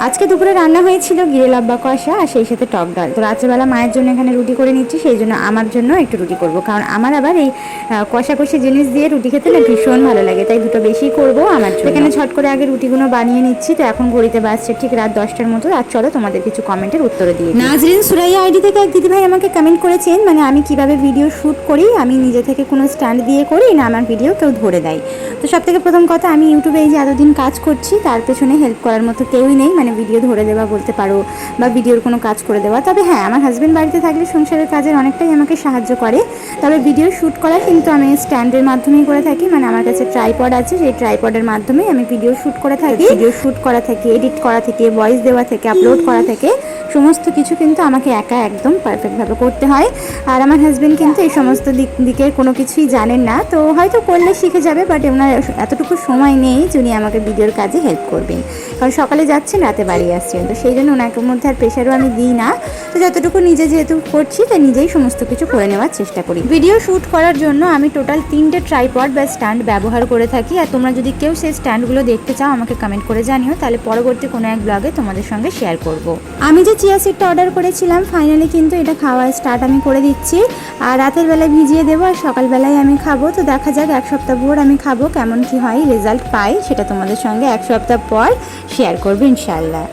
আজকে দুপুরে রান্না হয়েছিল গিরে লাব্বা কষা আর সেই সাথে টক ডাল। তো রাত্রেবেলা মায়ের জন্য এখানে রুটি করে নিচ্ছি, সেই জন্য আমার জন্য একটু রুটি করব, কারণ আমার আবার এই কষাকষি জিনিস দিয়ে রুটি খেতে না ভীষণ ভালো লাগে, তাই দুটো বেশি করব আমার জন্য। এখানে ঝট করে আগে রুটিগুলো বানিয়ে নিচ্ছি। তো এখন ঘড়িতে বাজছে ঠিক রাত 10টার মতো। আর চলো তোমাদের কিছু কমেন্টের উত্তর দিয়ে দিই। নাজরিন সুরাইয়া আইডি থেকে এক দিদিভাই আমাকে কমেন্ট করেছেন, মানে আমি কিভাবে ভিডিও শ্যুট করি, আমি নিজে থেকে কোনো স্ট্যান্ড দিয়ে করি না আমার ভিডিও কেউ ধরে দেয়। তো সব থেকে প্রথম কথা, আমি ইউটিউবে এই যে এতদিন কাজ করছি তার পেছনে হেল্প করার মতো কেউই নেই, মানে ভিডিও ধরে দেওয়া বলতে পারো বা ভিডিওর কোনো কাজ করে দেওয়া। তবে হ্যাঁ, আমার হাজব্যান্ড বাড়িতে থাকলে সংসারের কাজের অনেকটাই আমাকে সাহায্য করে। তবে ভিডিও শ্যুট করা কিন্তু আমি স্ট্যান্ডের মাধ্যমেই করে থাকি, মানে আমার কাছে ট্রাইপড আছে, সেই ট্রাইপডের মাধ্যমেই আমি ভিডিও শ্যুট করে থাকি। ভিডিও শ্যুট করা থেকে, এডিট করা থেকে, ভয়েস দেওয়া থেকে, আপলোড করা থেকে সমস্ত কিছু কিন্তু আমাকে একা একদম পারফেক্টভাবে করতে হয়। আর আমার হাজব্যান্ড কিন্তু এই সমস্ত দিকের কোনো কিছুই জানেন না, তো হয়তো করলে শিখে যাবে, বাট ওনার এতটুকু সময় নেই যে উনি আমাকে ভিডিওর কাজে হেল্প করবেন, কারণ সকালে যাচ্ছেন রাতে বাড়ি আসছেন। তো সেই জন্য ওনাকে মধ্যে আর প্রেশারও আমি দিই না। তো যতটুকু নিজে যেহেতু করছি তাই নিজেই সমস্ত কিছু করে নেওয়ার চেষ্টা করি। ভিডিও শ্যুট করার জন্য আমি টোটাল 3টে ট্রাইপড বা স্ট্যান্ড ব্যবহার করে থাকি। আর তোমরা যদি কেউ সেই স্ট্যান্ডগুলো দেখতে চাও আমাকে কমেন্ট করে জানিও, তাহলে পরবর্তী কোনো এক ব্লগে তোমাদের সঙ্গে শেয়ার করব। আমি যে চিয়া সিডটা অর্ডার করেছিলাম ফাইনালি কিন্তু এটা খাওয়া স্টার্ট আমি করে দিচ্ছি। আর রাতের বেলায় ভিজিয়ে দেবো আর সকালবেলায় আমি খাবো। তো দেখা যাক এক সপ্তাহ ভোর আমি খাবো, কেমন কি হয় রেজাল্ট পাই সেটা তোমাদের সঙ্গে এক সপ্তাহ পর শেয়ার করবো ইনশাআল্লাহ।